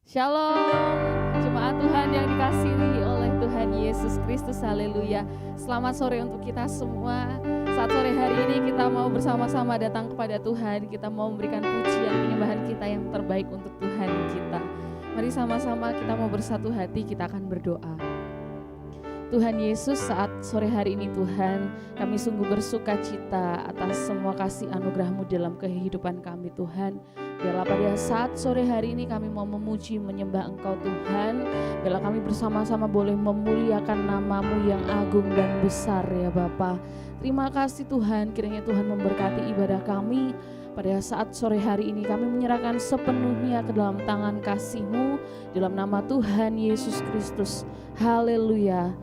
Shalom, jemaat Tuhan yang dikasihi oleh Tuhan Yesus Kristus, haleluya. Selamat sore untuk kita semua. Saat sore hari ini kita mau bersama-sama datang kepada Tuhan. Kita mau memberikan pujian penyembahan kita yang terbaik untuk Tuhan kita. Mari sama-sama kita mau bersatu hati, kita akan berdoa. Tuhan Yesus, saat sore hari ini Tuhan, kami sungguh bersuka cita atas semua kasih anugerah-Mu dalam kehidupan kami Tuhan. Biarlah pada saat sore hari ini kami mau memuji, menyembah Engkau Tuhan. Biarlah kami bersama-sama boleh memuliakan nama-Mu yang agung dan besar ya Bapa. Terima kasih Tuhan, kiranya Tuhan memberkati ibadah kami. Pada saat sore hari ini kami menyerahkan sepenuhnya ke dalam tangan kasih-Mu. Dalam nama Tuhan Yesus Kristus, haleluya.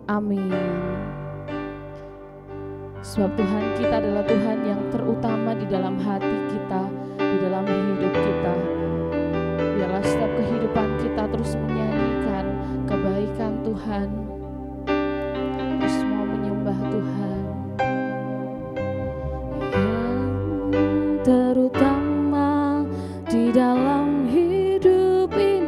Amin. Sebab Tuhan kita adalah Tuhan yang terutama di dalam hati kita, di dalam hidup kita. Biarlah setiap kehidupan kita terus menyanyikan kebaikan Tuhan, terus mau menyembah Tuhan. Yang terutama di dalam hidup ini,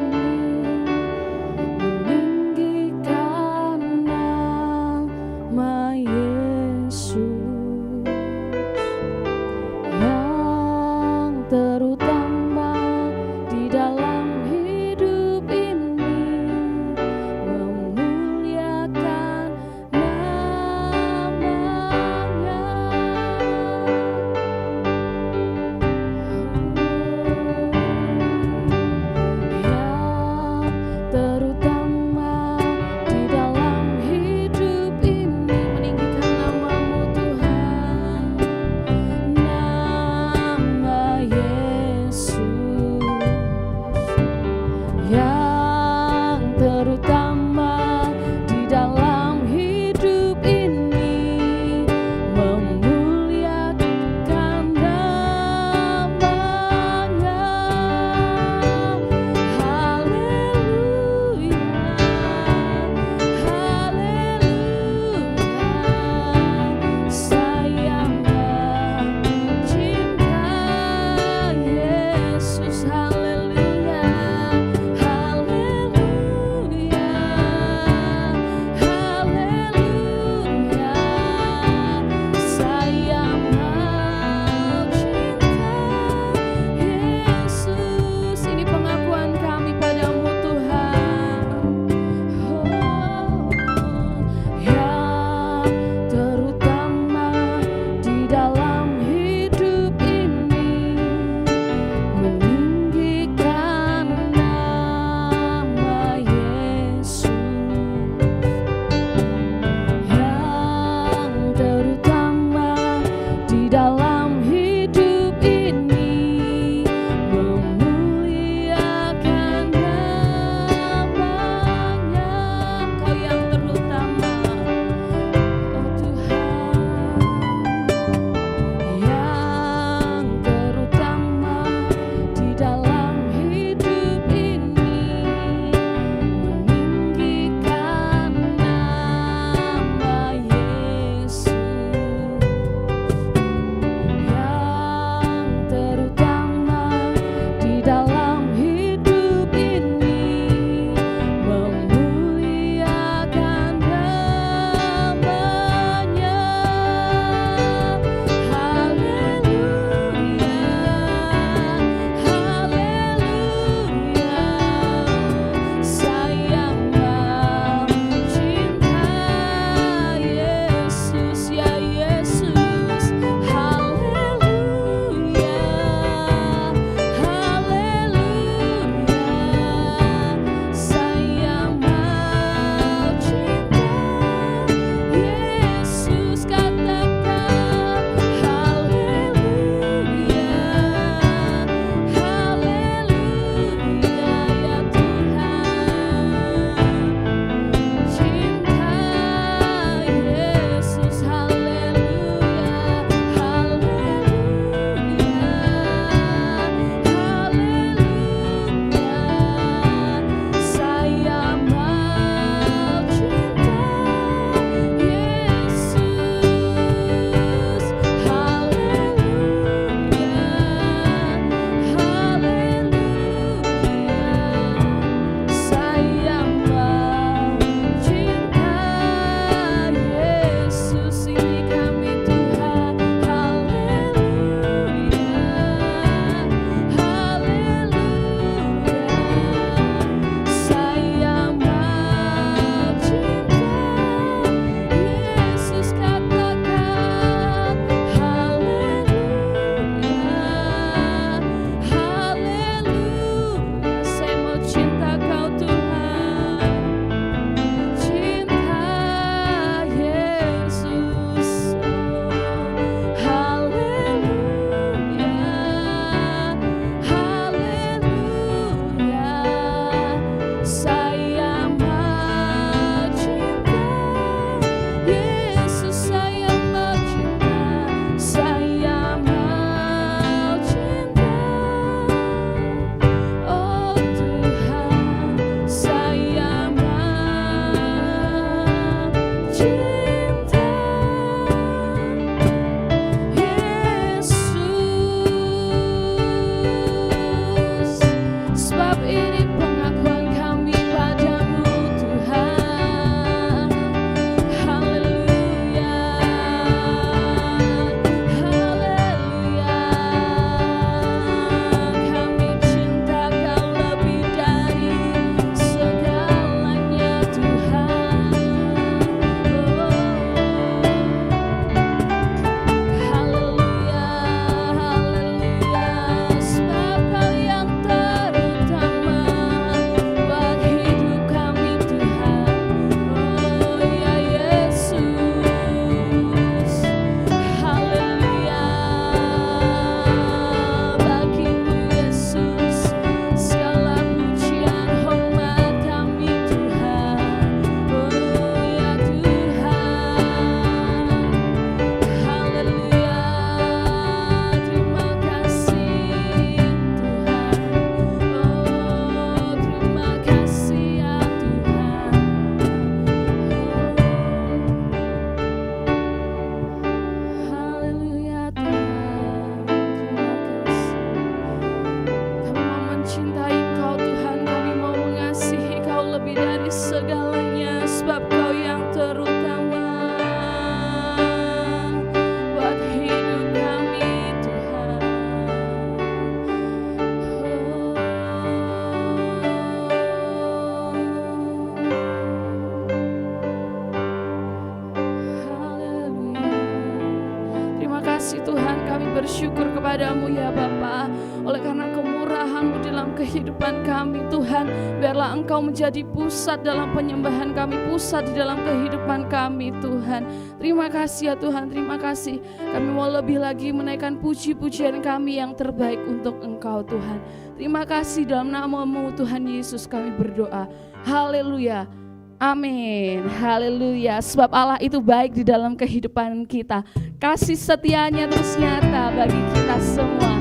kepadamu ya Bapa. Oleh karena kemurahan-Mu dalam kehidupan kami Tuhan, biarlah Engkau menjadi pusat dalam penyembahan kami, pusat di dalam kehidupan kami Tuhan. Terima kasih ya Tuhan, terima kasih. Kami mau lebih lagi menaikkan puji-pujian kami yang terbaik untuk Engkau Tuhan. Terima kasih, dalam nama-Mu Tuhan Yesus kami berdoa. Haleluya. Amin, haleluya. Sebab Allah itu baik di dalam kehidupan kita. Kasih setianya terus nyata bagi kita semua.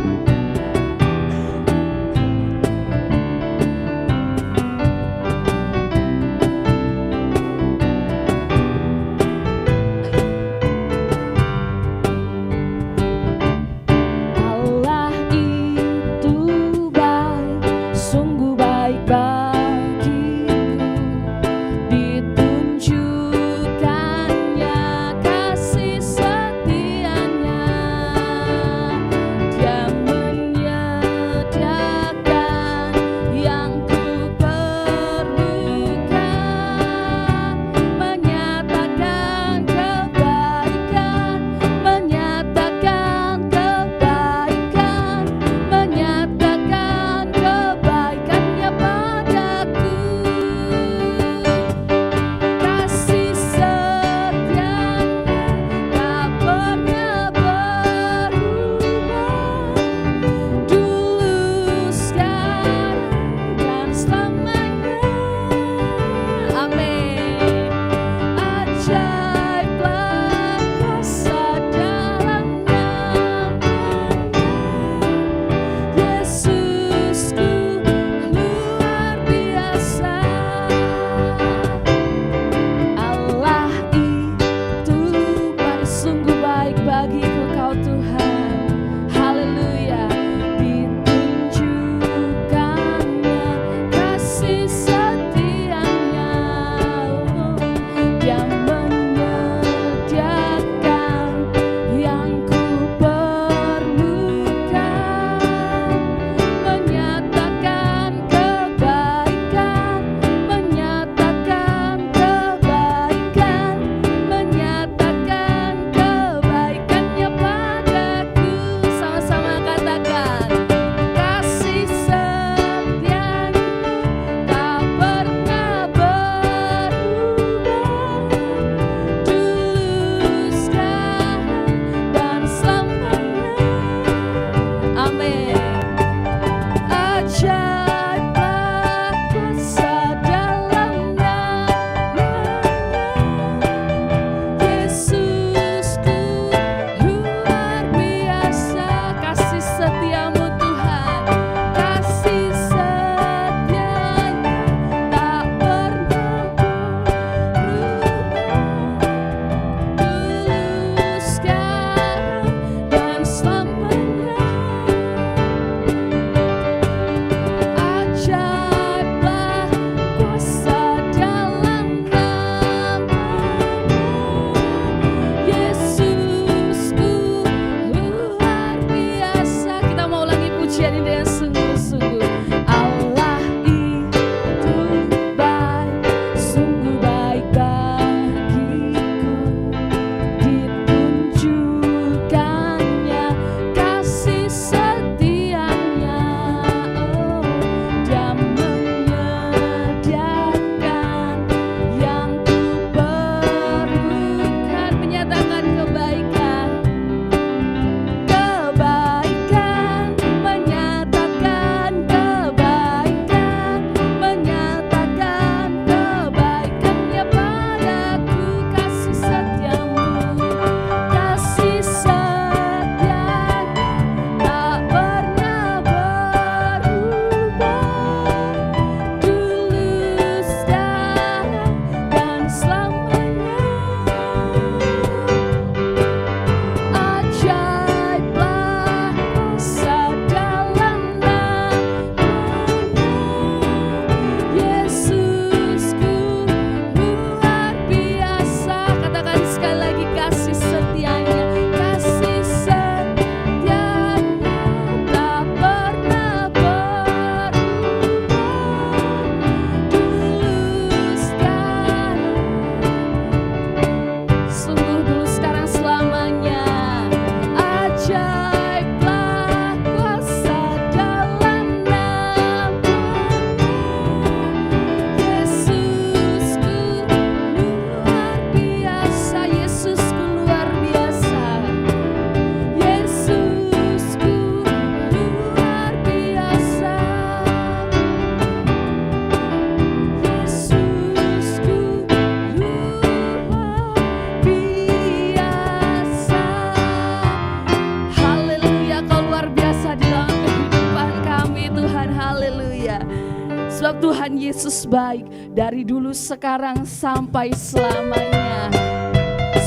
Allah itu baik, sungguh baik bagiku. Ditunjukkannya kasih setianya Tuhan Yesus baik dari dulu, sekarang, sampai selamanya.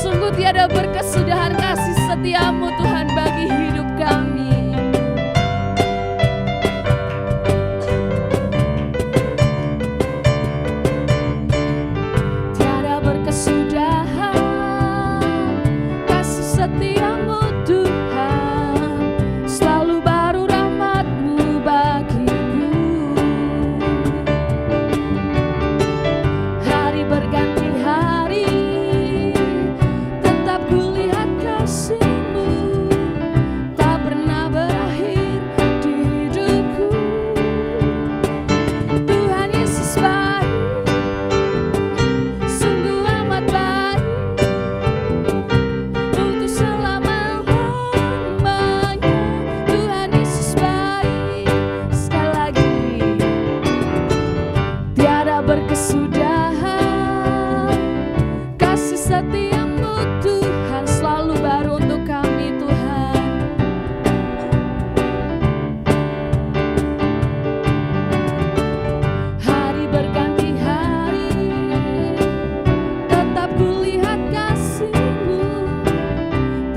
Sungguh tiada berkesudahan kasih setiamu Tuhan bagi hidup kami. Tiada berkesudahan kasih setiamu Tuhan, selalu baru rahmat-Mu bagiku. Hari berganti hari, tetap kulihat kasih-Mu, tak pernah berakhir di hidupku. Tuhan Yesus baik, sungguh amat baik, untuk selama-lamanya. Tuhan Yesus baik, sekali lagi, tiada berkesudahan kasih setiamu Tuhan, selalu baru untuk kami Tuhan. Hari berganti hari, tetap kulihat kasih-Mu,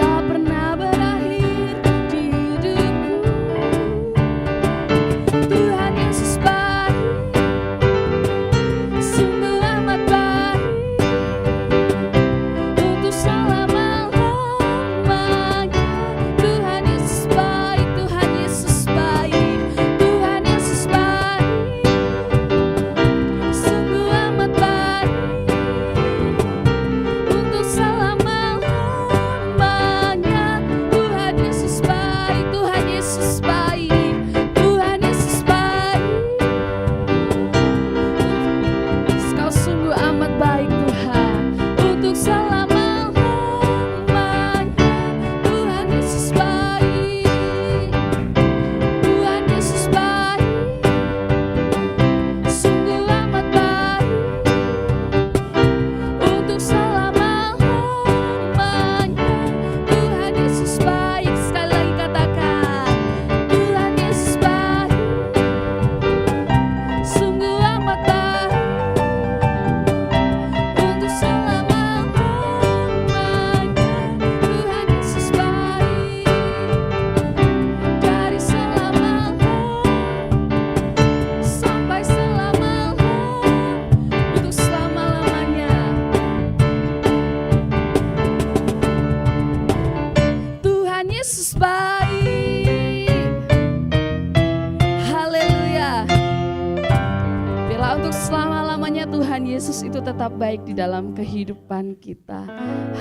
tak pernah berakhir di hidupku. Tuhan Yesus baik, sungguh amat baik, untuk selama-lamanya. Tuhan Yesus baik, Tuhan Yesus baik, Tuhan Yesus baik, sungguh amat baik, untuk selama-lamanya. Tuhan Yesus baik, Tuhan Yesus baik, Tuhan Yesus baik. Kau sungguh amat baik Tuhan, untuk selama-lamanya. Tuhan Yesus baik, Tuhan Yesus baik, sungguh amat baik, untuk selama-lamanya. Tuhan Yesus baik, sekali lagi katakan, Tuhan Yesus baik, sungguh amat baik, untuk selama-lamanya. Tuhan Yesus baik, dari selama-lamanya sampai selama-lamanya, untuk selama-lamanya. Tuhan Yesus baik. Haleluya. Biarlah untuk selama-lamanya Tuhan Yesus itu tetap baik di dalam kehidupan kita.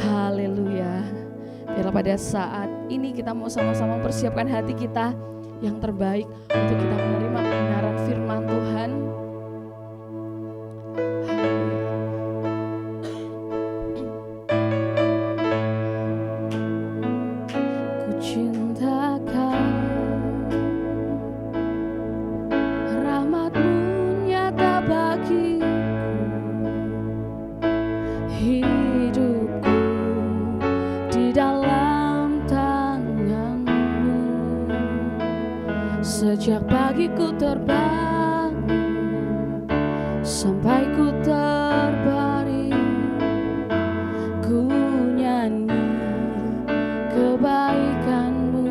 Haleluya. Biarlah pada saat ini kita mau sama-sama persiapkan hati kita yang terbaik untuk kita menerima kebenaran firman Tuhan. Ku cintakan rahmat-Mu nyata bagiku, hidupku di dalam tangan-Mu. Sejak pagi ku terbangun sampai ku terbaring, ku nyanyi kebaikan-Mu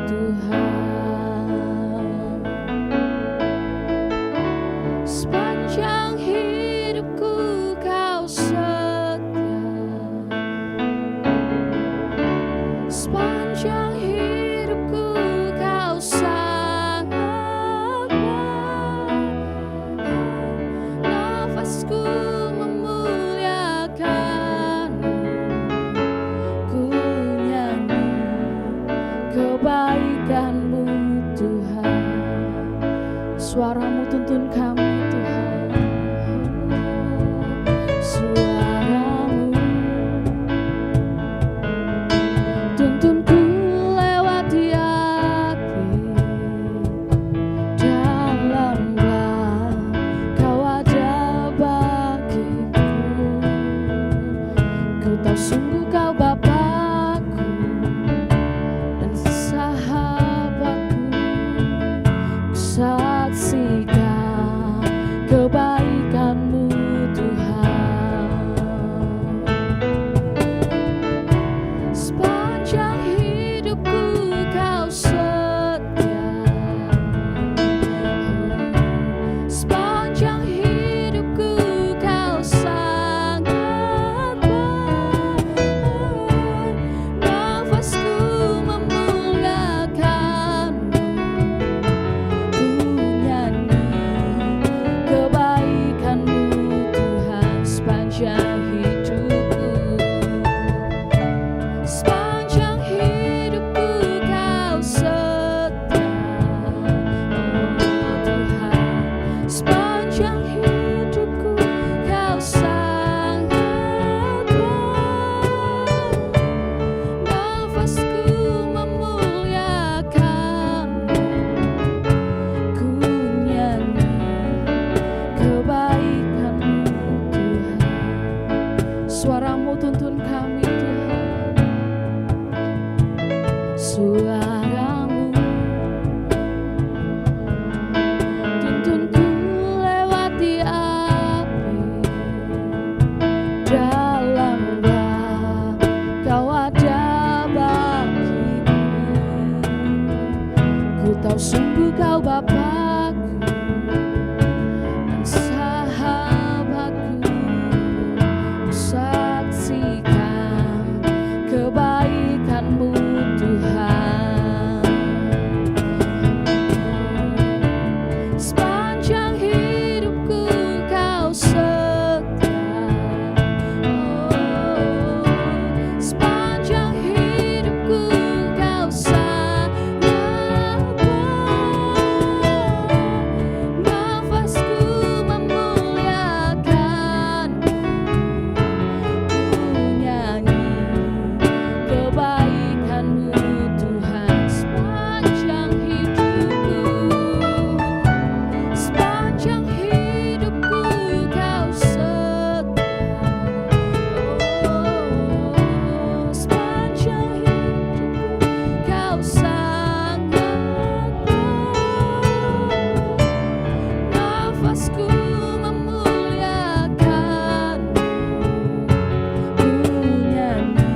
Tuhan. Sepanjang hidupku Kau setia, sepanjang hidupku Kau sangat baik. Nafasku memuliakan-Mu, ku nyanyi kebaikan-Mu Tuhan. Suara-Mu tuntun kami Tuhan, suara-Mu tuntunku lewati hati. Dalamlah Kau ada bagiku, ku tahu sungguh Kau Bapakku dan sahabatku. Ku saksikan tahu sungguh kau Bapakku dan sahabatku. Ku saksikan kebaikan-Mu Tuhan. Sepanjang hidupku Kau setia. Sepanjang hidupku Kau sahabat. Nafasku memuliakan-Mu. Ku nyanyi kebaikan-Mu Tuhan. Sepanjang hidupku, sepanjang hidupku Kau setia. Sepanjang hidupku Kau sangat baik. Nafasku memuliakan-Mu. Ku nyanyi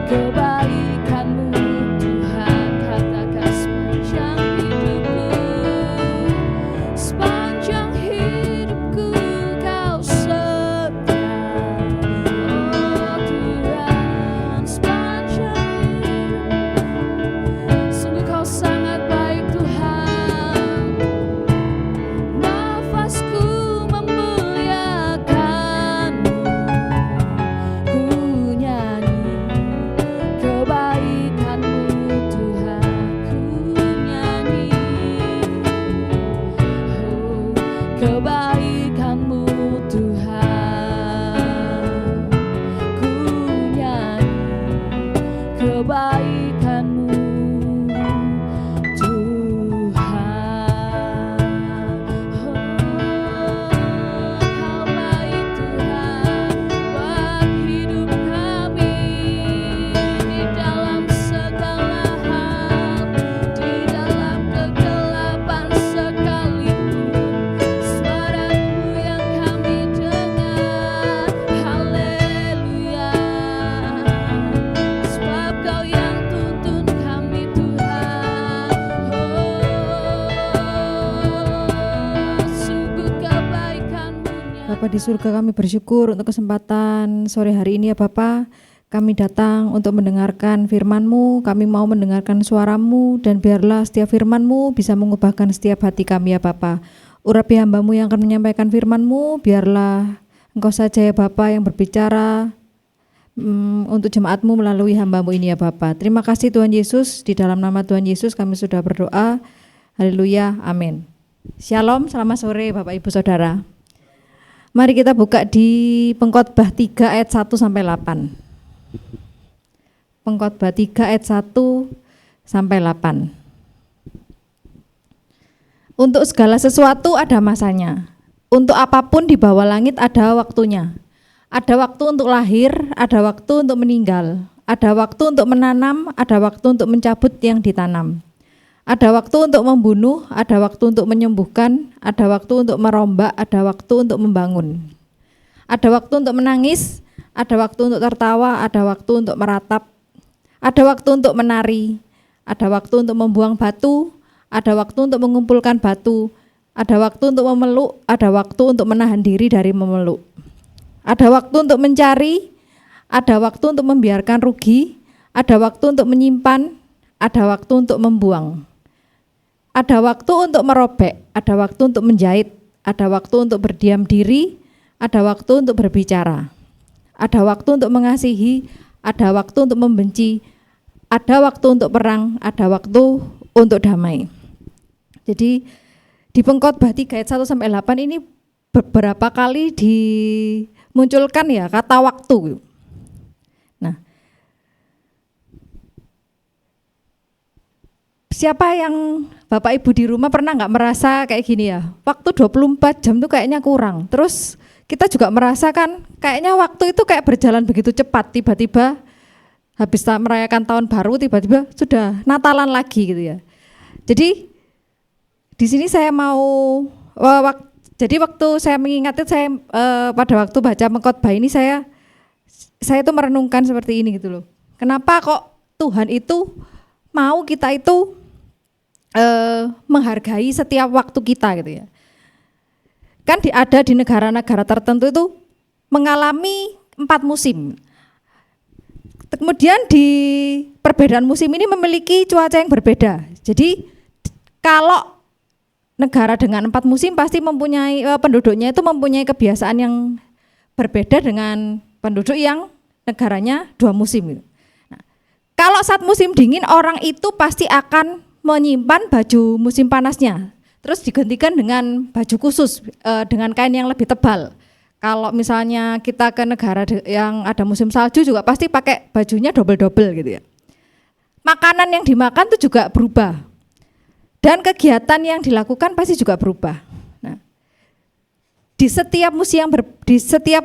kebaikan-Mu Tuhan. Katakan sepanjang hidupku, sepanjang hidupku Kau setia. Oh Tuhan, sepanjang hidupku, sungguh Kau sangat baik Tuhan. Nafasku memuliakan-Mu. Ku nyanyi kebaikan-Mu Tuhan. Ku nyanyi kebaikan-Mu Tuhan. Ku nyanyi kebaikan-Mu Tuhan. Kau baik Tuhan buat hidup kami di dalam segala hal, di dalam kegelapan sekalipun. Suara-Mu yang kami dengar, haleluya. Sebab Kau yang tuntun kami Tuhan. Sungguh kebaikan-Mu Bapa di surga, kami bersyukur untuk kesempatan sore hari ini ya Bapa. Kami datang untuk mendengarkan firman-Mu, kami mau mendengarkan suara-Mu, dan biarlah setiap firman-Mu bisa mengubahkan setiap hati kami ya Bapa. Urapi hamba-Mu yang akan menyampaikan firman-Mu, biarlah Engkau saja ya Bapa yang berbicara untuk jemaat-Mu melalui hamba-Mu ini ya Bapa. Terima kasih Tuhan Yesus, di dalam nama Tuhan Yesus kami sudah berdoa. Haleluya, amin. Shalom, selamat sore Bapak Ibu Saudara. Mari kita buka di Pengkhotbah 3 ayat 1 sampai 8. Pengkhotbah 3 ayat 1 sampai 8. Untuk segala sesuatu ada masanya. Untuk apapun di bawah langit ada waktunya. Ada waktu untuk lahir, ada waktu untuk meninggal. Ada waktu untuk menanam, ada waktu untuk mencabut yang ditanam. Ada waktu untuk membunuh, ada waktu untuk menyembuhkan, ada waktu untuk merombak, ada waktu untuk membangun. Ada waktu untuk menangis, ada waktu untuk tertawa, ada waktu untuk meratap. Ada waktu untuk menari, ada waktu untuk membuang batu, ada waktu untuk mengumpulkan batu, ada waktu untuk memeluk, ada waktu untuk menahan diri dari memeluk. Ada waktu untuk mencari, ada waktu untuk membiarkan rugi, ada waktu untuk menyimpan, ada waktu untuk membuang. Ada waktu untuk merobek, ada waktu untuk menjahit, ada waktu untuk berdiam diri, ada waktu untuk berbicara. Ada waktu untuk mengasihi, ada waktu untuk membenci, ada waktu untuk perang, ada waktu untuk damai. Jadi di Pengkhotbah 3 ayat 1 sampai 8 ini beberapa kali dimunculkan ya kata waktu. Nah, siapa yang Bapak Ibu di rumah pernah nggak merasa kayak gini ya, waktu 24 jam tuh kayaknya kurang. Terus kita juga merasakan kayaknya waktu itu kayak berjalan begitu cepat, tiba-tiba habis merayakan tahun baru tiba-tiba sudah Natalan lagi gitu ya. Jadi di sini saya mau jadi waktu saya mengingat itu saya pada waktu baca Pengkhotbah ini saya itu merenungkan seperti ini gitu loh. Kenapa kok Tuhan itu mau kita itu menghargai setiap waktu kita gitu ya. Kan ada di negara-negara tertentu itu mengalami 4 musim. Kemudian di perbedaan musim ini memiliki cuaca yang berbeda. Jadi kalau negara dengan 4 musim pasti mempunyai penduduknya itu mempunyai kebiasaan yang berbeda dengan penduduk yang negaranya 2 musim. Nah, kalau saat musim dingin orang itu pasti akan menyimpan baju musim panasnya, terus digantikan dengan baju khusus dengan kain yang lebih tebal. Kalau misalnya kita ke negara yang ada musim salju juga pasti pakai bajunya double-double gitu ya. Makanan yang dimakan itu juga berubah. Dan kegiatan yang dilakukan pasti juga berubah. Nah, di setiap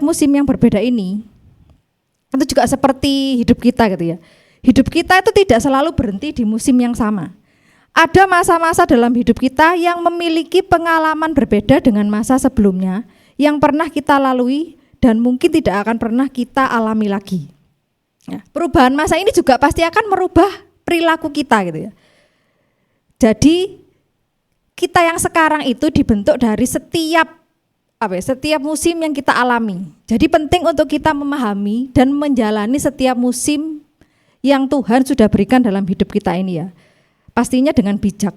musim yang berbeda ini, itu juga seperti hidup kita gitu ya. Hidup kita itu tidak selalu berhenti di musim yang sama. Ada masa-masa dalam hidup kita yang memiliki pengalaman berbeda dengan masa sebelumnya, yang pernah kita lalui dan mungkin tidak akan pernah kita alami lagi. Ya, perubahan masa ini juga pasti akan merubah perilaku kita gitu ya. Jadi kita yang sekarang itu dibentuk dari setiap musim yang kita alami. Jadi penting untuk kita memahami dan menjalani setiap musim yang Tuhan sudah berikan dalam hidup kita ini ya. Pastinya dengan bijak.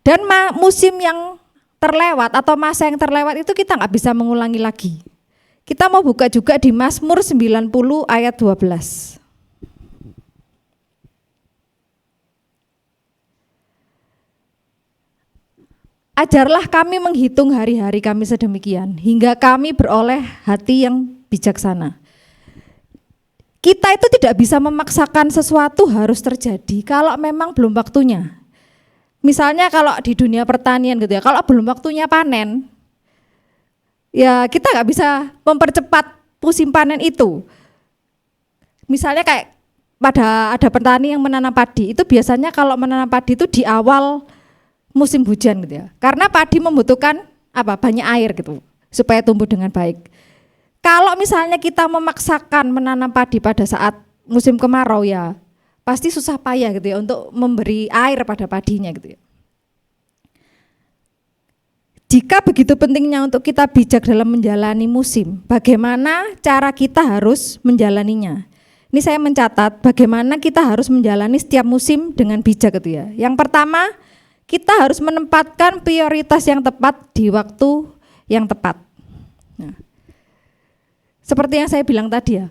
Dan musim yang terlewat atau masa yang terlewat itu kita nggak bisa mengulangi lagi. Kita mau buka juga di Mazmur 90 ayat 12. Ajarlah kami menghitung hari-hari kami sedemikian, hingga kami beroleh hati yang bijaksana. Kita itu tidak bisa memaksakan sesuatu harus terjadi kalau memang belum waktunya. Misalnya kalau di dunia pertanian gitu ya, kalau belum waktunya panen, ya kita nggak bisa mempercepat musim panen itu. Misalnya kayak ada petani yang menanam padi, itu biasanya kalau menanam padi itu di awal musim hujan gitu ya. Karena padi membutuhkan banyak air gitu supaya tumbuh dengan baik. Kalau misalnya kita memaksakan menanam padi pada saat musim kemarau ya pasti susah payah gitu ya untuk memberi air pada padinya gitu ya. Jika begitu pentingnya untuk kita bijak dalam menjalani musim, bagaimana cara kita harus menjalaninya? Ini saya mencatat bagaimana kita harus menjalani setiap musim dengan bijak gitu ya. Yang pertama, kita harus menempatkan prioritas yang tepat di waktu yang tepat. Nah, seperti yang saya bilang tadi ya,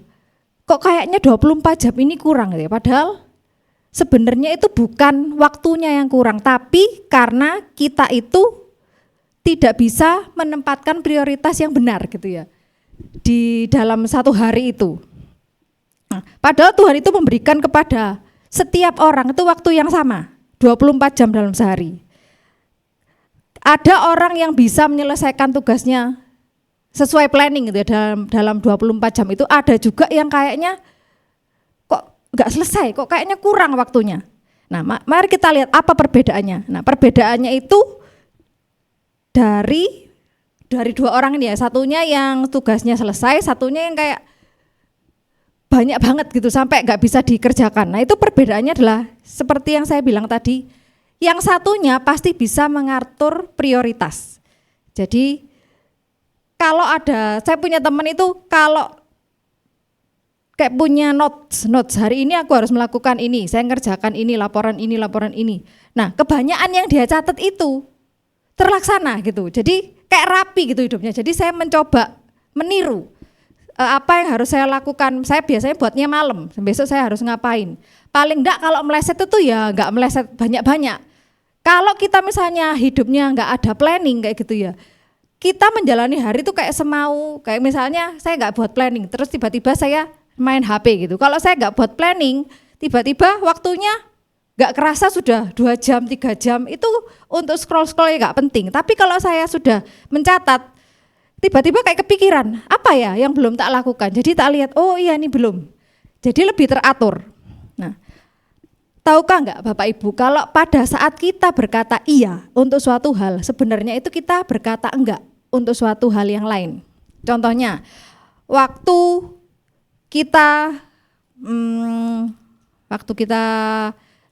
kok kayaknya 24 jam ini kurang gitu ya, padahal sebenarnya itu bukan waktunya yang kurang, tapi karena kita itu tidak bisa menempatkan prioritas yang benar gitu ya di dalam satu hari itu. Nah, padahal Tuhan itu memberikan kepada setiap orang itu waktu yang sama, 24 jam dalam sehari. Ada orang yang bisa menyelesaikan tugasnya sesuai planning gitu ya dalam 24 jam itu, ada juga yang kayaknya kok enggak selesai, kok kayaknya kurang waktunya. Nah, mari kita lihat apa perbedaannya. Nah, perbedaannya itu dari 2 orang ini ya, satunya yang tugasnya selesai, satunya yang kayak banyak banget gitu sampai nggak bisa dikerjakan. Nah, itu perbedaannya adalah seperti yang saya bilang tadi, yang satunya pasti bisa mengatur prioritas. Jadi kalau saya punya teman itu kalau kayak punya notes hari ini aku harus melakukan ini, saya ngerjakan ini, laporan ini. Nah, kebanyakan yang dia catat itu terlaksana gitu. Jadi kayak rapi gitu hidupnya. Jadi saya mencoba meniru apa yang harus saya lakukan. Saya biasanya buatnya malam, besok saya harus ngapain. Paling enggak kalau meleset itu ya enggak meleset banyak-banyak. Kalau kita misalnya hidupnya enggak ada planning kayak gitu ya, kita menjalani hari itu kayak semau. Kayak misalnya saya enggak buat planning, terus tiba-tiba saya main HP gitu. Kalau saya enggak buat planning, tiba-tiba waktunya enggak kerasa sudah 2 jam, 3 jam, itu untuk scroll-scroll ya enggak penting. Tapi kalau saya sudah mencatat, tiba-tiba kayak kepikiran, apa ya yang belum tak lakukan. Jadi tak lihat, oh iya ini belum. Jadi lebih teratur. Nah, tahukah enggak Bapak Ibu, kalau pada saat kita berkata iya untuk suatu hal, sebenarnya itu kita berkata enggak untuk suatu hal yang lain. Contohnya, waktu kita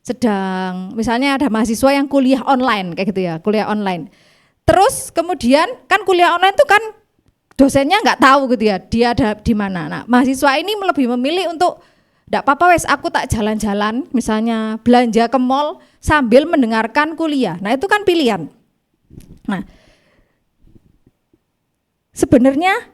sedang misalnya ada mahasiswa yang kuliah online kayak gitu ya, kuliah online. Terus kemudian kan kuliah online itu kan dosennya nggak tahu gitu ya, dia ada di mana. Nah, mahasiswa ini lebih memilih untuk enggak apa-apa wes aku tak jalan-jalan, misalnya belanja ke mall sambil mendengarkan kuliah. Nah, itu kan pilihan. Nah, sebenarnya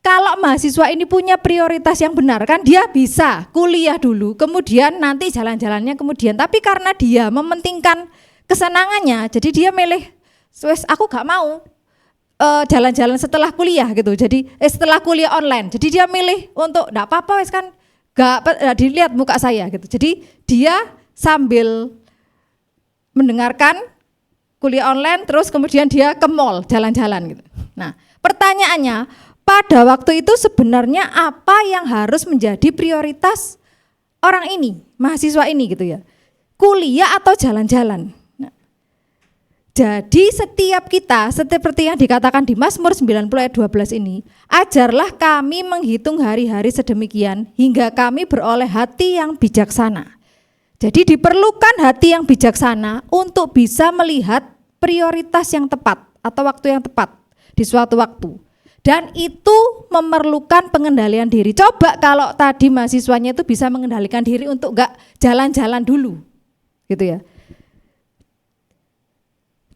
kalau mahasiswa ini punya prioritas yang benar kan dia bisa kuliah dulu, kemudian nanti jalan-jalannya kemudian. Tapi karena dia mementingkan kesenangannya, jadi dia milih, wes aku gak mau jalan-jalan setelah kuliah gitu. Jadi setelah kuliah online. Jadi dia milih untuk enggak apa-apa wes kan gak dilihat muka saya gitu. Jadi dia sambil mendengarkan kuliah online terus kemudian dia ke mall jalan-jalan gitu. Nah, pertanyaannya pada waktu itu sebenarnya apa yang harus menjadi prioritas orang ini, mahasiswa ini gitu ya? Kuliah atau jalan-jalan? Nah, jadi setiap kita seperti yang dikatakan di Mazmur 90 ayat 12 ini, ajarlah kami menghitung hari-hari sedemikian hingga kami beroleh hati yang bijaksana. Jadi diperlukan hati yang bijaksana untuk bisa melihat prioritas yang tepat atau waktu yang tepat di suatu waktu. Dan itu memerlukan pengendalian diri. Coba kalau tadi mahasiswanya itu bisa mengendalikan diri untuk enggak jalan-jalan dulu. Gitu ya.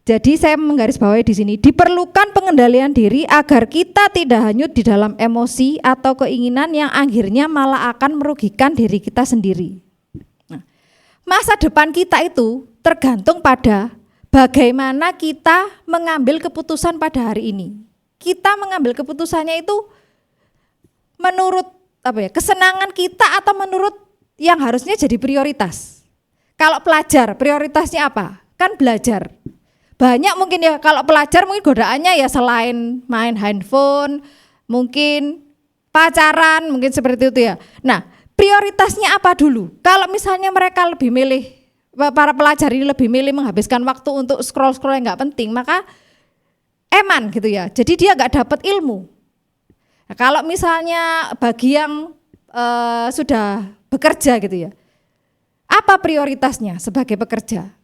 Jadi saya menggarisbawahi di sini, diperlukan pengendalian diri agar kita tidak hanyut di dalam emosi atau keinginan yang akhirnya malah akan merugikan diri kita sendiri. Nah, masa depan kita itu tergantung pada bagaimana kita mengambil keputusan pada hari ini. Kita mengambil keputusannya itu menurut kesenangan kita atau menurut yang harusnya jadi prioritas. Kalau pelajar prioritasnya apa? Kan belajar. Banyak mungkin ya kalau pelajar mungkin godaannya ya selain main handphone, mungkin pacaran, mungkin seperti itu ya. Nah, prioritasnya apa dulu? Kalau misalnya mereka lebih milih, para pelajar ini lebih milih menghabiskan waktu untuk scroll-scroll yang nggak penting, maka eman gitu ya. Jadi dia nggak dapat ilmu. Nah, kalau misalnya bagi yang sudah bekerja gitu ya, apa prioritasnya sebagai pekerja?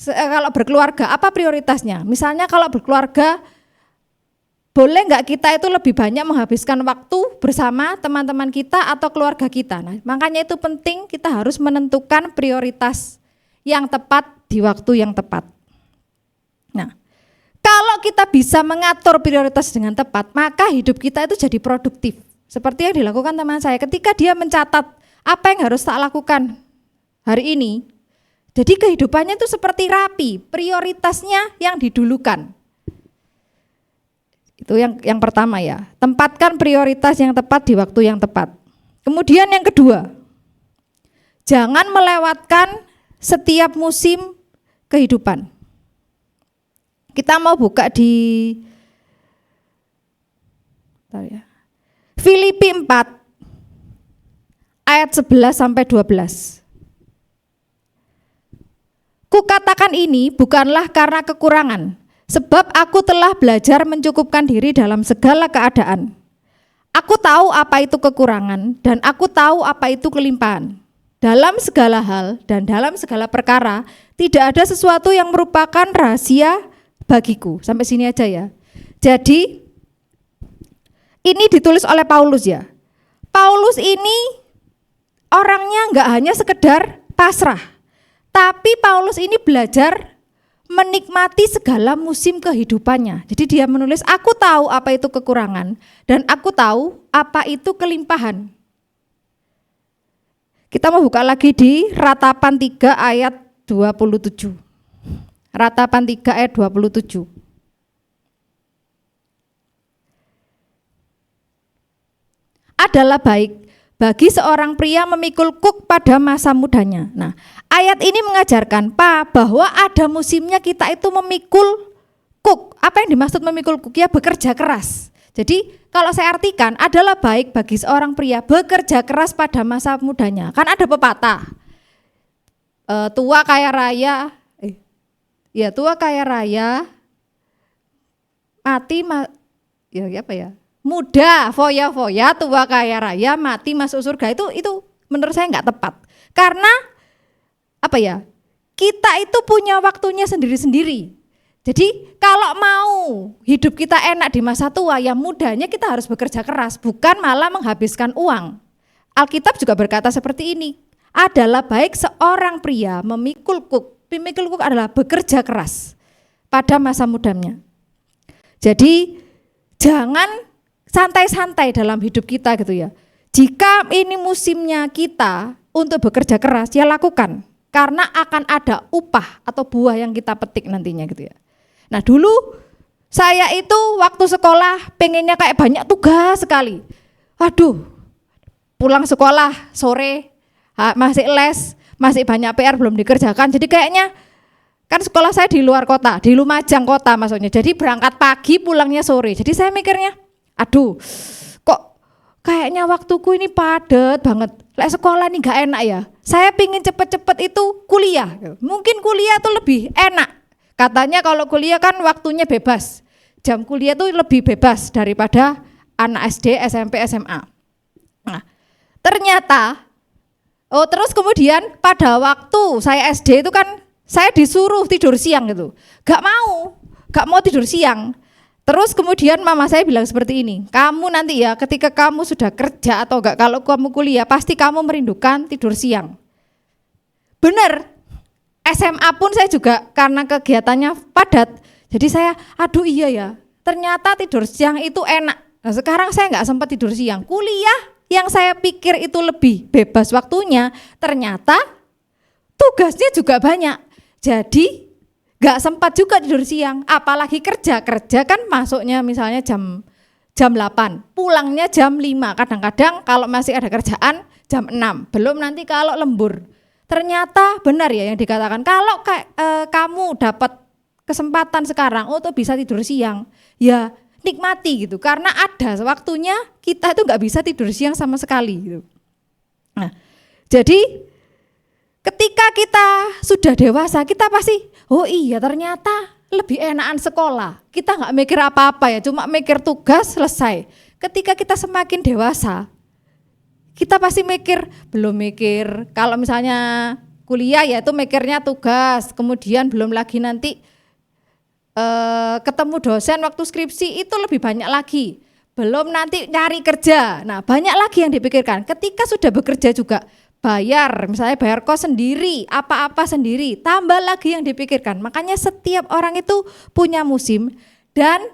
Kalau berkeluarga, apa prioritasnya? Misalnya kalau berkeluarga, boleh nggak kita itu lebih banyak menghabiskan waktu bersama teman-teman kita atau keluarga kita? Nah, makanya itu penting kita harus menentukan prioritas yang tepat di waktu yang tepat. Nah, kalau kita bisa mengatur prioritas dengan tepat, maka hidup kita itu jadi produktif. Seperti yang dilakukan teman saya, ketika dia mencatat apa yang harus tak lakukan hari ini, jadi kehidupannya itu seperti rapi, prioritasnya yang didulukan. Itu yang pertama ya, tempatkan prioritas yang tepat di waktu yang tepat. Kemudian yang kedua, jangan melewatkan setiap musim kehidupan. Kita mau buka di Filipi 4 ayat 11 sampai 12. Kukatakan ini bukanlah karena kekurangan, sebab aku telah belajar mencukupkan diri dalam segala keadaan. Aku tahu apa itu kekurangan dan aku tahu apa itu kelimpahan. Dalam segala hal dan dalam segala perkara tidak ada sesuatu yang merupakan rahasia bagiku. Sampai sini aja ya. Jadi ini ditulis oleh Paulus ya. Paulus ini orangnya enggak hanya sekedar pasrah, tapi Paulus ini belajar menikmati segala musim kehidupannya. Jadi dia menulis, aku tahu apa itu kekurangan dan aku tahu apa itu kelimpahan. Kita mau buka lagi di Ratapan 3 ayat 27. Ratapan 3 ayat 27. Adalah baik bagi seorang pria memikul kuk pada masa mudanya. Nah, ayat ini mengajarkan bahwa ada musimnya kita itu memikul kuk. Apa yang dimaksud memikul kuk? Ya bekerja keras. Jadi kalau saya artikan adalah baik bagi seorang pria bekerja keras pada masa mudanya. Kan ada pepatah, tua kaya raya, tua kaya raya, mati muda foya-foya, tua kaya raya, mati masuk surga. Itu menurut saya nggak tepat. Karena kita itu punya waktunya sendiri-sendiri. Jadi kalau mau hidup kita enak di masa tua, ya mudanya kita harus bekerja keras, bukan malah menghabiskan uang. Alkitab juga berkata seperti ini, adalah baik seorang pria memikul kuk adalah bekerja keras pada masa mudanya. Jadi jangan santai-santai dalam hidup kita gitu ya. Jika ini musimnya kita untuk bekerja keras, ya lakukan. Karena akan ada upah atau buah yang kita petik nantinya gitu ya. Nah dulu saya itu waktu sekolah pengennya kayak banyak tugas sekali. Waduh, pulang sekolah sore masih les, masih banyak PR belum dikerjakan. Jadi kayaknya kan sekolah saya di luar kota, di Lumajang kota maksudnya. Jadi berangkat pagi pulangnya sore. Jadi saya mikirnya, aduh kok kayaknya waktuku ini padat banget. Lek sekolah ini gak enak ya. Saya pingin cepet-cepet itu kuliah. Mungkin kuliah itu lebih enak. Katanya kalau kuliah kan waktunya bebas. Jam kuliah itu lebih bebas daripada anak SD, SMP, SMA. Nah, ternyata, terus kemudian pada waktu saya SD itu kan saya disuruh tidur siang gitu. Gak mau tidur siang. Terus kemudian mama saya bilang seperti ini, kamu nanti ya ketika kamu sudah kerja atau enggak, kalau kamu kuliah pasti kamu merindukan tidur siang. Benar. SMA pun saya juga karena kegiatannya padat, jadi saya aduh iya ya, ternyata tidur siang itu enak. Nah sekarang saya nggak sempat tidur siang. Kuliah yang saya pikir itu lebih bebas waktunya, ternyata tugasnya juga banyak. Jadi nggak sempat juga tidur siang, apalagi kerja kan masuknya misalnya jam 8, pulangnya jam 5, kadang-kadang kalau masih ada kerjaan jam 6, belum nanti kalau lembur. Ternyata benar ya yang dikatakan, kalau kamu dapat kesempatan sekarang untuk bisa tidur siang, ya nikmati gitu, karena ada waktunya kita itu nggak bisa tidur siang sama sekali gitu. Nah, jadi ketika kita sudah dewasa, kita pasti, oh iya ternyata lebih enakan sekolah. Kita nggak mikir apa-apa ya, cuma mikir tugas selesai. Ketika kita semakin dewasa, kita pasti belum mikir, kalau misalnya kuliah ya itu mikirnya tugas, kemudian belum lagi nanti ketemu dosen waktu skripsi itu lebih banyak lagi. Belum nanti nyari kerja, nah banyak lagi yang dipikirkan. Ketika sudah bekerja juga, misalnya bayar kos sendiri, apa-apa sendiri, tambah lagi yang dipikirkan. Makanya setiap orang itu punya musim, dan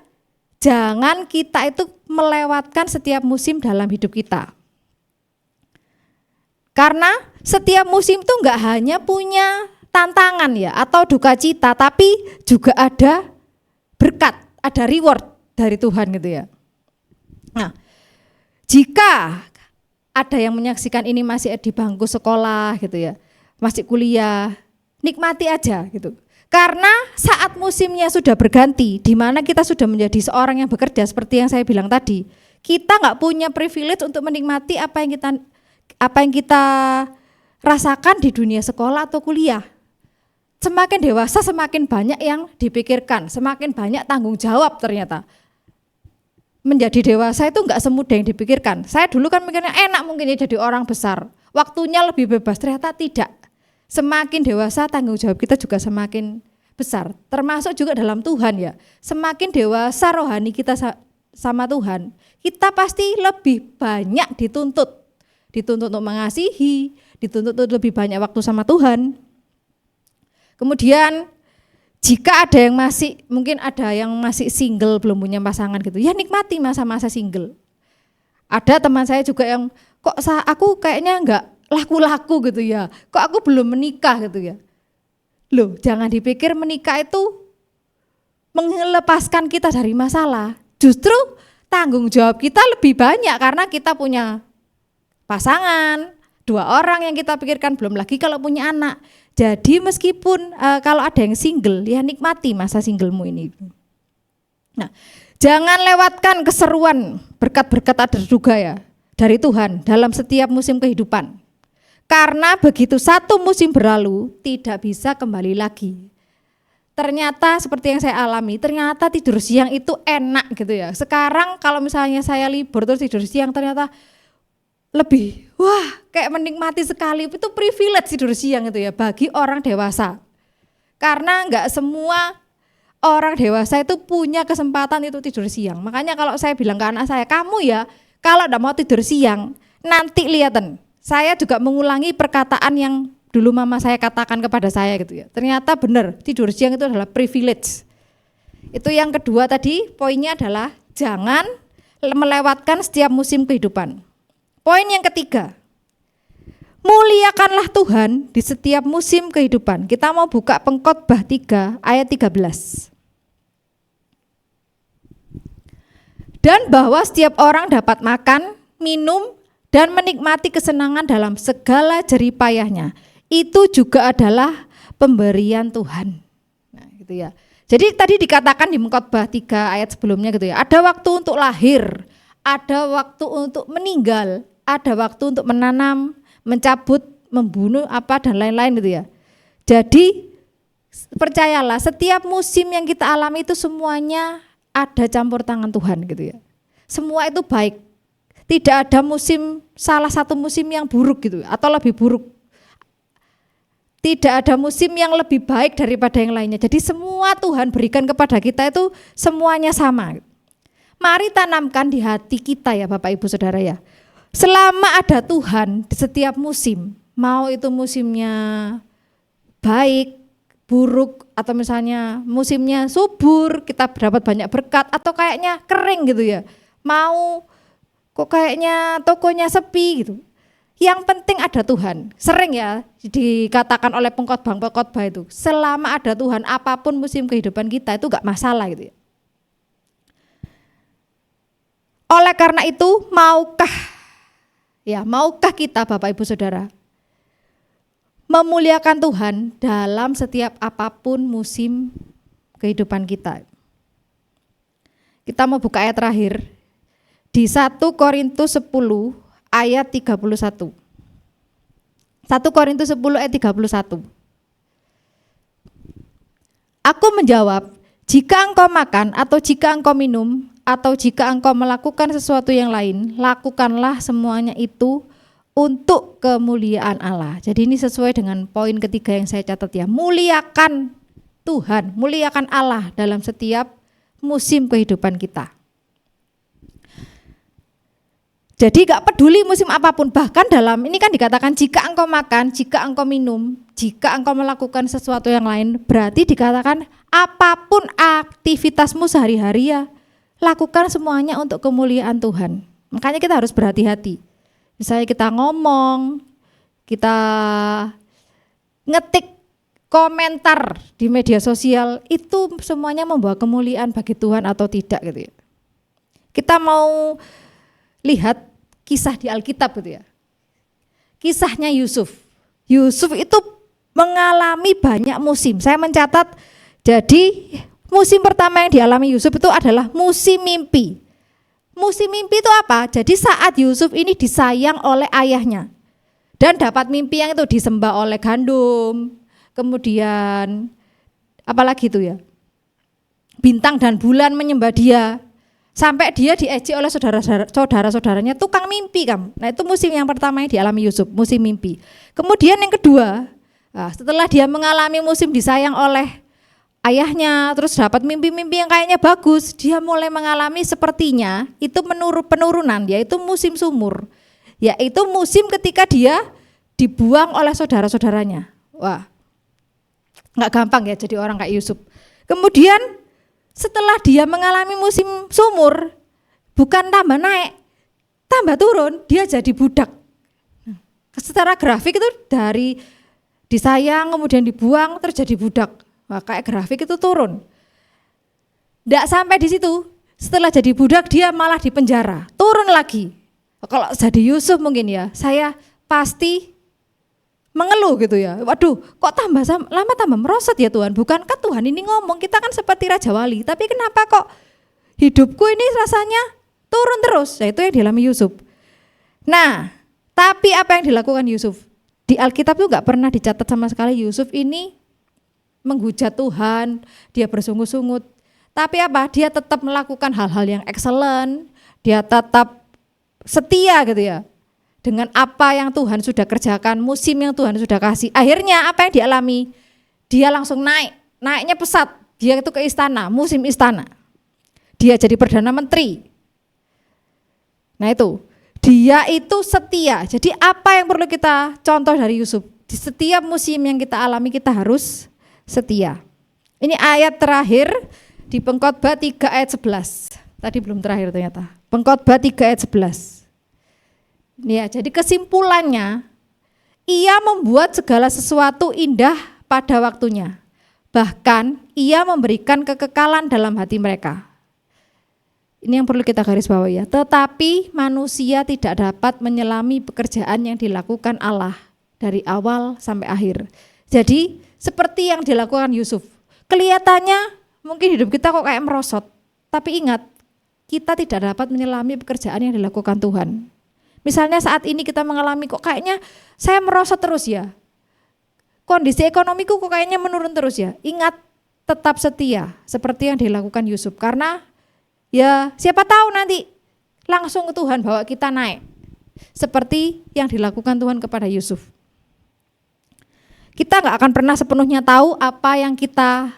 jangan kita itu melewatkan setiap musim dalam hidup kita. Karena setiap musim itu enggak hanya punya tantangan ya atau duka cita, tapi juga ada berkat, ada reward dari Tuhan gitu ya. Nah, jika ada yang menyaksikan ini masih di bangku sekolah gitu ya, masih kuliah, nikmati aja gitu. Karena saat musimnya sudah berganti, di mana kita sudah menjadi seorang yang bekerja seperti yang saya bilang tadi, kita nggak punya privilege untuk menikmati apa yang kita rasakan di dunia sekolah atau kuliah. Semakin dewasa semakin banyak yang dipikirkan, semakin banyak tanggung jawab ternyata. Menjadi dewasa itu enggak semudah yang dipikirkan. Saya dulu kan mikirnya enak mungkin ya jadi orang besar, waktunya lebih bebas, ternyata tidak. Semakin dewasa tanggung jawab kita juga semakin besar, termasuk juga dalam Tuhan ya. Semakin dewasa rohani kita sama Tuhan, kita pasti lebih banyak dituntut untuk mengasihi, dituntut untuk lebih banyak waktu sama Tuhan. Kemudian jika ada yang mungkin ada yang masih single, belum punya pasangan gitu, ya nikmati masa-masa single. Ada teman saya juga yang kok aku kayaknya enggak laku-laku gitu ya, kok aku belum menikah gitu ya. Loh, jangan dipikir menikah itu melepaskan kita dari masalah. Justru tanggung jawab kita lebih banyak karena kita punya pasangan, 2 orang yang kita pikirkan, belum lagi kalau punya anak. Jadi meskipun kalau ada yang single, ya nikmati masa singlemu ini. Nah, jangan lewatkan keseruan berkat-berkat tak terduga ya dari Tuhan dalam setiap musim kehidupan. Karena begitu satu musim berlalu, tidak bisa kembali lagi. Ternyata seperti yang saya alami, ternyata tidur siang itu enak gitu ya. Sekarang kalau misalnya saya libur terus tidur siang, ternyata lebih kayak menikmati sekali. Itu privilege tidur siang itu ya bagi orang dewasa. Karena enggak semua orang dewasa itu punya kesempatan itu tidur siang. Makanya kalau saya bilang ke anak saya, kamu ya kalau enggak mau tidur siang, nanti lihaten. Saya juga mengulangi perkataan yang dulu mama saya katakan kepada saya gitu ya. Ternyata benar, tidur siang itu adalah privilege. Itu yang kedua tadi, poinnya adalah jangan melewatkan setiap musim kehidupan. Poin yang ketiga, muliakanlah Tuhan di setiap musim kehidupan. Kita mau buka Pengkhotbah 3 ayat 13. Dan bahwa setiap orang dapat makan, minum, dan menikmati kesenangan dalam segala jerih payahnya. Itu juga adalah pemberian Tuhan. Nah, gitu ya. Jadi tadi dikatakan di Pengkhotbah 3 ayat sebelumnya gitu ya. Ada waktu untuk lahir, ada waktu untuk meninggal, ada waktu untuk menanam, mencabut, membunuh apa dan lain-lain gitu ya. Jadi percayalah setiap musim yang kita alami itu semuanya ada campur tangan Tuhan gitu ya. Semua itu baik. Tidak ada musim, salah satu musim yang buruk gitu atau lebih buruk. Tidak ada musim yang lebih baik daripada yang lainnya. Jadi semua Tuhan berikan kepada kita itu semuanya sama. Mari tanamkan di hati kita ya Bapak Ibu Saudara ya. Selama ada Tuhan di setiap musim, mau itu musimnya baik, buruk, atau misalnya musimnya subur, kita dapat banyak berkat, atau kayaknya kering gitu ya. Mau kok kayaknya tokonya sepi gitu. Yang penting ada Tuhan. Sering ya dikatakan oleh pengkhotbah itu, selama ada Tuhan apapun musim kehidupan kita itu gak masalah gitu ya. Oleh karena itu maukah kita Bapak Ibu Saudara memuliakan Tuhan dalam setiap apapun musim kehidupan kita. Kita mau buka ayat terakhir di 1 Korintus 10 ayat 31. 1 Korintus 10 ayat 31. Aku menjawab, jika engkau makan atau jika engkau minum atau jika engkau melakukan sesuatu yang lain, lakukanlah semuanya itu untuk kemuliaan Allah. Jadi ini sesuai dengan poin ketiga yang saya catat ya. Muliakan Tuhan, muliakan Allah dalam setiap musim kehidupan kita. Jadi gak peduli musim apapun, bahkan dalam ini kan dikatakan jika engkau makan, jika engkau minum, jika engkau melakukan sesuatu yang lain, berarti dikatakan apapun aktivitasmu sehari-hari ya, lakukan semuanya untuk kemuliaan Tuhan. Makanya kita harus berhati-hati. Misalnya kita ngomong, kita ngetik komentar di media sosial, itu semuanya membawa kemuliaan bagi Tuhan atau tidak gitu ya. Kita mau lihat kisah di Alkitab gitu ya. Kisahnya Yusuf. Yusuf itu mengalami banyak musim. Saya mencatat, jadi musim pertama yang dialami Yusuf itu adalah musim mimpi. Musim mimpi itu apa? Jadi saat Yusuf ini disayang oleh ayahnya dan dapat mimpi yang itu disembah oleh gandum, kemudian apalagi itu ya, bintang dan bulan menyembah dia, sampai dia diejek oleh saudara-saudaranya, tukang mimpi kamu. Nah itu musim yang pertama yang dialami Yusuf, musim mimpi. Kemudian yang kedua, setelah dia mengalami musim disayang oleh ayahnya, terus dapat mimpi-mimpi yang kayaknya bagus, dia mulai mengalami sepertinya itu penurunan, yaitu musim sumur, yaitu musim ketika dia dibuang oleh saudara-saudaranya. Wah, nggak gampang ya jadi orang kayak Yusuf. Kemudian setelah dia mengalami musim sumur, bukan tambah naik, tambah turun, dia jadi budak. Secara grafik itu dari disayang kemudian dibuang terjadi budak. Wah, kayak grafik itu turun. Nggak sampai di situ, setelah jadi budak dia malah di penjara, turun lagi. Kalau jadi Yusuf mungkin ya, saya pasti mengeluh gitu ya. Waduh, kok tambah lama tambah merosot ya Tuhan. Bukankah Tuhan ini ngomong kita kan seperti Raja Wali, tapi kenapa kok hidupku ini rasanya turun terus? Nah, itu yang dialami Yusuf. Nah, tapi apa yang dilakukan Yusuf? Di Alkitab itu nggak pernah dicatat sama sekali Yusuf ini menghujat Tuhan, dia bersungut-sungut. Tapi apa? Dia tetap melakukan hal-hal yang excellent, dia tetap setia gitu ya. dengan apa yang Tuhan sudah kerjakan, musim yang Tuhan sudah kasih. Akhirnya apa yang dialami? Dia langsung naiknya pesat. Dia itu ke istana, musim istana. Dia jadi Perdana Menteri. Nah itu, dia itu setia. Jadi apa yang perlu kita contoh dari Yusuf? Di setiap musim yang kita alami kita harus setia. Ini ayat terakhir di Pengkhotbah 3 ayat 11. Tadi belum terakhir ternyata. Pengkhotbah 3 ayat 11. Ini ya, jadi kesimpulannya, ia membuat segala sesuatu indah pada waktunya. Bahkan ia memberikan kekekalan dalam hati mereka. Ini yang perlu kita garis bawahi ya. Tetapi manusia tidak dapat menyelami pekerjaan yang dilakukan Allah dari awal sampai akhir. Jadi seperti yang dilakukan Yusuf. Kelihatannya mungkin hidup kita kok kayak merosot. Tapi ingat, kita tidak dapat menyelami pekerjaan yang dilakukan Tuhan. Misalnya saat ini kita mengalami kok kayaknya saya merosot terus ya. Kondisi ekonomiku kok kayaknya menurun terus ya. Ingat, tetap setia seperti yang dilakukan Yusuf. Karena ya siapa tahu nanti langsung Tuhan bawa kita naik. Seperti yang dilakukan Tuhan kepada Yusuf. Kita gak akan pernah sepenuhnya tahu apa yang kita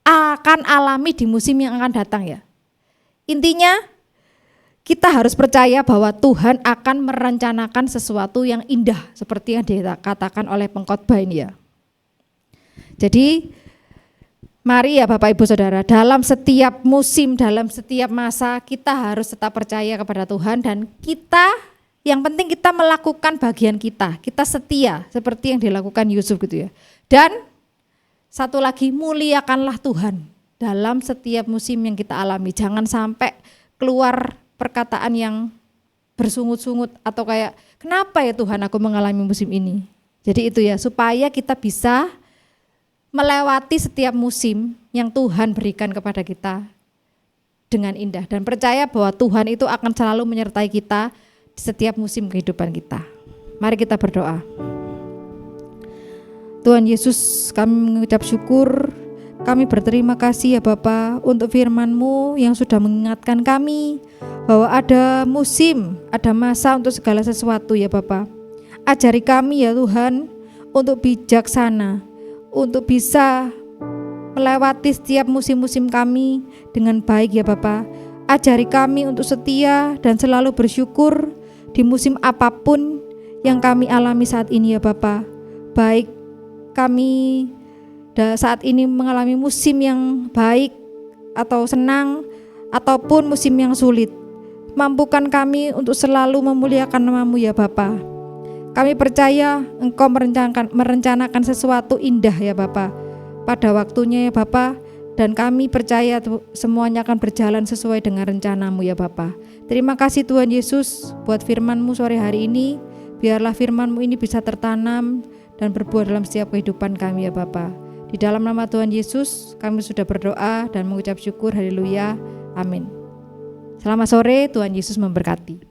akan alami di musim yang akan datang ya. Intinya kita harus percaya bahwa Tuhan akan merencanakan sesuatu yang indah seperti yang dikatakan oleh pengkhotbah ini ya. Jadi mari ya Bapak Ibu Saudara, dalam setiap musim, dalam setiap masa kita harus tetap percaya kepada Tuhan dan kita yang penting kita melakukan bagian kita setia seperti yang dilakukan Yusuf gitu ya. Dan satu lagi, muliakanlah Tuhan dalam setiap musim yang kita alami. Jangan sampai keluar perkataan yang bersungut-sungut atau kayak kenapa ya Tuhan aku mengalami musim ini. Jadi itu ya, supaya kita bisa melewati setiap musim yang Tuhan berikan kepada kita dengan indah dan percaya bahwa Tuhan itu akan selalu menyertai kita di setiap musim kehidupan kita. Mari kita berdoa. Tuhan Yesus, kami mengucap syukur, kami berterima kasih ya Bapa untuk firman-Mu yang sudah mengingatkan kami bahwa ada musim, ada masa untuk segala sesuatu ya Bapa. Ajari kami ya Tuhan untuk bijaksana, untuk bisa melewati setiap musim-musim kami dengan baik ya Bapa. Ajari kami untuk setia dan selalu bersyukur di musim apapun yang kami alami saat ini ya Bapa. Baik kami saat ini mengalami musim yang baik atau senang ataupun musim yang sulit. Mampukan kami untuk selalu memuliakan nama-Mu ya Bapa. Kami percaya Engkau merencanakan sesuatu indah ya Bapa pada waktunya ya Bapa, dan kami percaya semuanya akan berjalan sesuai dengan rencana-Mu ya Bapa. Terima kasih Tuhan Yesus buat firman-Mu sore hari ini. Biarlah firman-Mu ini bisa tertanam dan berbuah dalam setiap kehidupan kami ya Bapa. Di dalam nama Tuhan Yesus kami sudah berdoa dan mengucap syukur. Haleluya. Amin. Selamat sore, Tuhan Yesus memberkati.